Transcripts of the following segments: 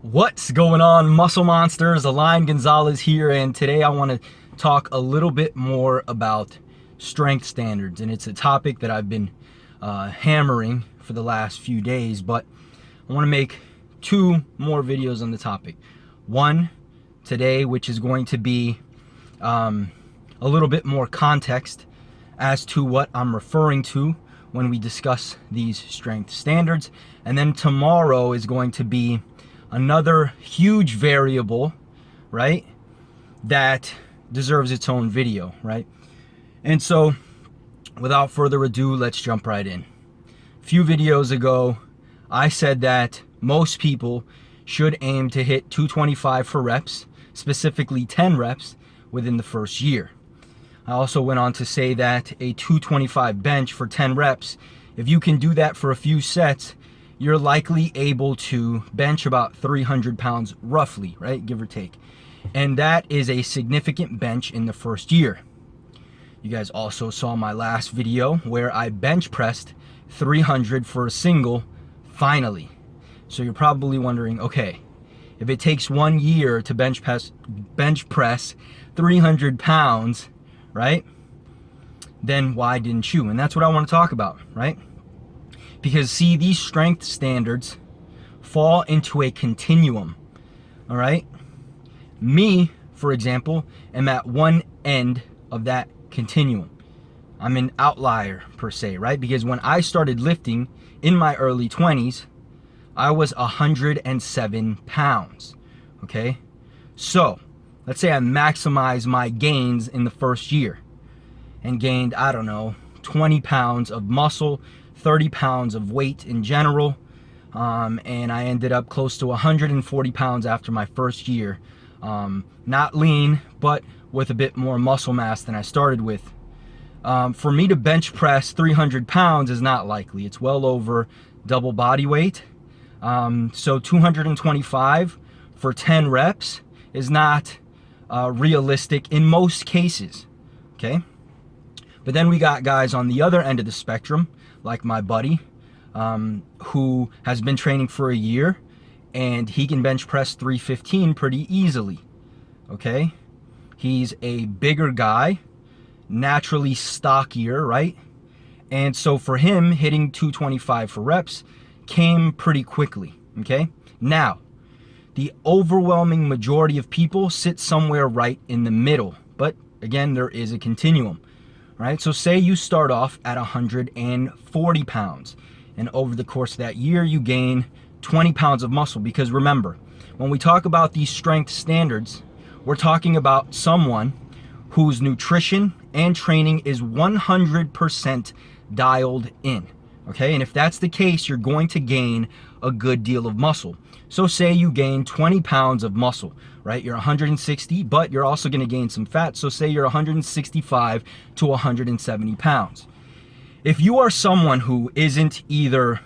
What's going on, muscle monsters? Align Gonzalez here, and today I want to talk a little bit more about strength standards, and it's a topic that I've been hammering for the last few days, but I want to make two more videos on the topic. One today, which is going to be a little bit more context as to what I'm referring to when we discuss these strength standards, and then tomorrow is going to be another huge variable, right, that deserves its own video, right? And so without further ado, let's jump right in. A few videos ago, I said that most people should aim to hit 225 for reps, specifically 10 reps within the first year. I also went on to say that a 225 bench for 10 reps, if you can do that for a few sets, you're likely able to bench about 300 pounds roughly, right? Give or take. And that is a significant bench in the first year. You guys also saw my last video where I bench pressed 300 for a single finally. So you're probably wondering, okay, if it takes 1 year to bench press 300 pounds, right? Then why didn't you? And that's what I want to talk about, right? Because see, these strength standards fall into a continuum, all right? Me, for example, am at one end of that continuum. I'm an outlier per se, right? Because when I started lifting in my early 20s, I was 107 pounds, okay? So let's say I maximize my gains in the first year and gained, I don't know, 20 pounds of muscle, 30 pounds of weight in general, and I ended up close to 140 pounds after my first year. Not lean, but with a bit more muscle mass than I started with. For me to bench press 300 pounds is not likely. It's well over double body weight. So 225 for 10 reps is not realistic in most cases, okay? But then we got guys on the other end of the spectrum, like my buddy, who has been training for a year, and he can bench press 315 pretty easily, okay? He's a bigger guy, naturally stockier, right? And so for him, hitting 225 for reps came pretty quickly, okay? Now, the overwhelming majority of people sit somewhere right in the middle, but again, there is a continuum. Right? So say you start off at 140 pounds, and over the course of that year, you gain 20 pounds of muscle. Because remember, when we talk about these strength standards, we're talking about someone whose nutrition and training is 100% dialed in. Okay? And if that's the case, you're going to gain a good deal of muscle. So say you gain 20 pounds of muscle, right? You're 160, but you're also going to gain some fat. So say you're 165 to 170 pounds. If you are someone who isn't either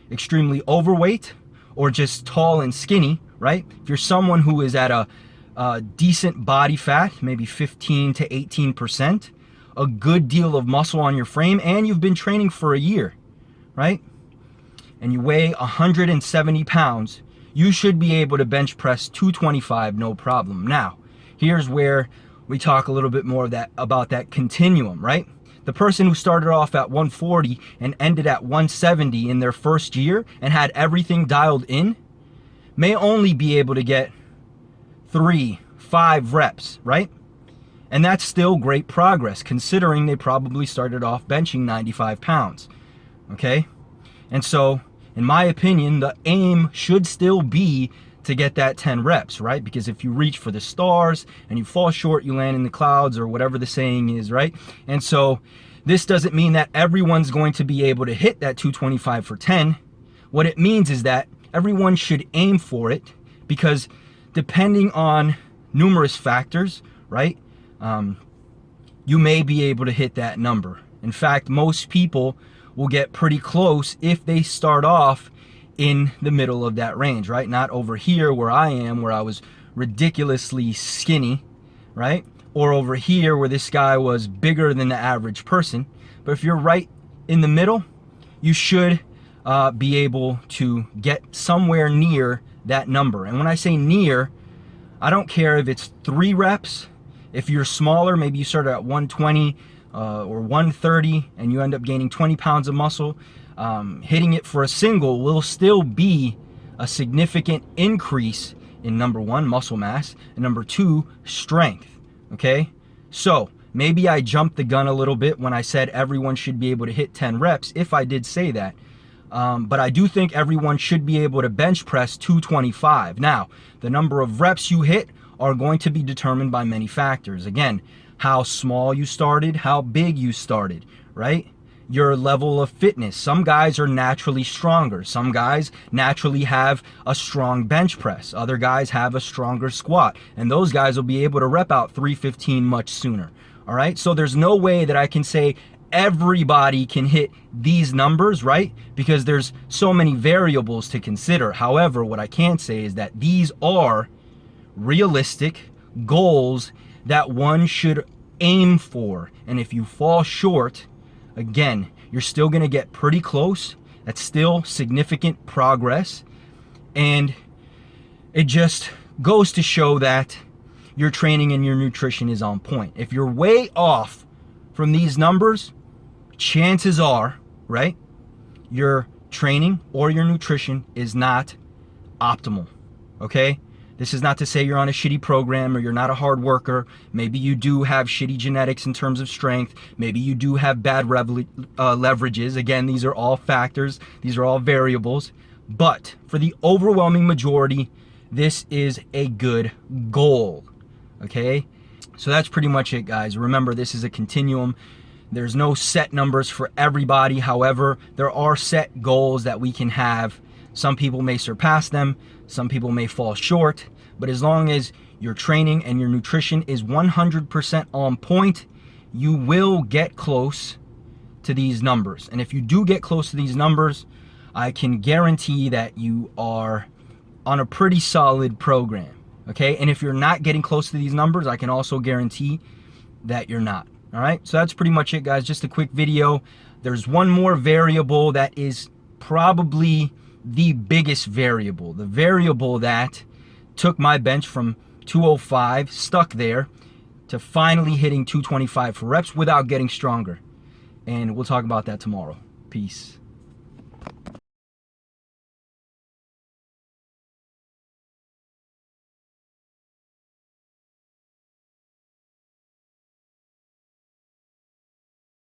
extremely overweight or just tall and skinny, right? If you're someone who is at a decent body fat, maybe 15 to 18%, a good deal of muscle on your frame, and you've been training for a year, right? And you weigh 170 pounds, you should be able to bench press 225 no problem. Now, here's where we talk a little bit more about that continuum, right? The person who started off at 140 and ended at 170 in their first year and had everything dialed in may only be able to get 3-5 reps, right? And that's still great progress considering they probably started off benching 95 pounds, okay? And so, in my opinion, the aim should still be to get that 10 reps, right? Because if you reach for the stars and you fall short, you land in the clouds, or whatever the saying is, right? And so this doesn't mean that everyone's going to be able to hit that 225 for 10. What it means is that everyone should aim for it, because depending on numerous factors, right, you may be able to hit that number. In fact, most people will get pretty close if they start off in the middle of that range, right? Not over here where I am, where I was ridiculously skinny, right? Or over here where this guy was bigger than the average person. But if you're right in the middle, you should be able to get somewhere near that number. And when I say near, I don't care if it's 3 reps. If you're smaller, maybe you start at 120 or 130 and you end up gaining 20 pounds of muscle, hitting it for a single will still be a significant increase in, number 1, muscle mass, and number 2, strength. Okay? So maybe I jumped the gun a little bit when I said everyone should be able to hit 10 reps, if I did say that. But I do think everyone should be able to bench press 225. Now, the number of reps you hit are going to be determined by many factors. Again, how small you started, how big you started, right? Your level of fitness. Some guys are naturally stronger. Some guys naturally have a strong bench press. Other guys have a stronger squat. And those guys will be able to rep out 315 much sooner. All right? So there's no way that I can say everybody can hit these numbers, right? Because there's so many variables to consider. However, what I can say is that these are realistic goals that one should aim for. And if you fall short, again, you're still going to get pretty close. That's still significant progress. And it just goes to show that your training and your nutrition is on point. If you're way off from these numbers, chances are, right, your training or your nutrition is not optimal. Okay? This is not to say you're on a shitty program or you're not a hard worker. Maybe you do have shitty genetics in terms of strength. Maybe you do have bad leverages. Again, these are all factors. These are all variables. But for the overwhelming majority, this is a good goal. Okay? So that's pretty much it, guys. Remember, this is a continuum. There's no set numbers for everybody. However, there are set goals that we can have. Some people may surpass them. Some people may fall short. But as long as your training and your nutrition is 100% on point, you will get close to these numbers. And if you do get close to these numbers, I can guarantee that you are on a pretty solid program. Okay? And if you're not getting close to these numbers, I can also guarantee that you're not. All right? So that's pretty much it, guys. Just a quick video. There's one more variable that is probably the biggest variable. The variable that took my bench from 205, stuck there, to finally hitting 225 for reps without getting stronger. And we'll talk about that tomorrow. Peace.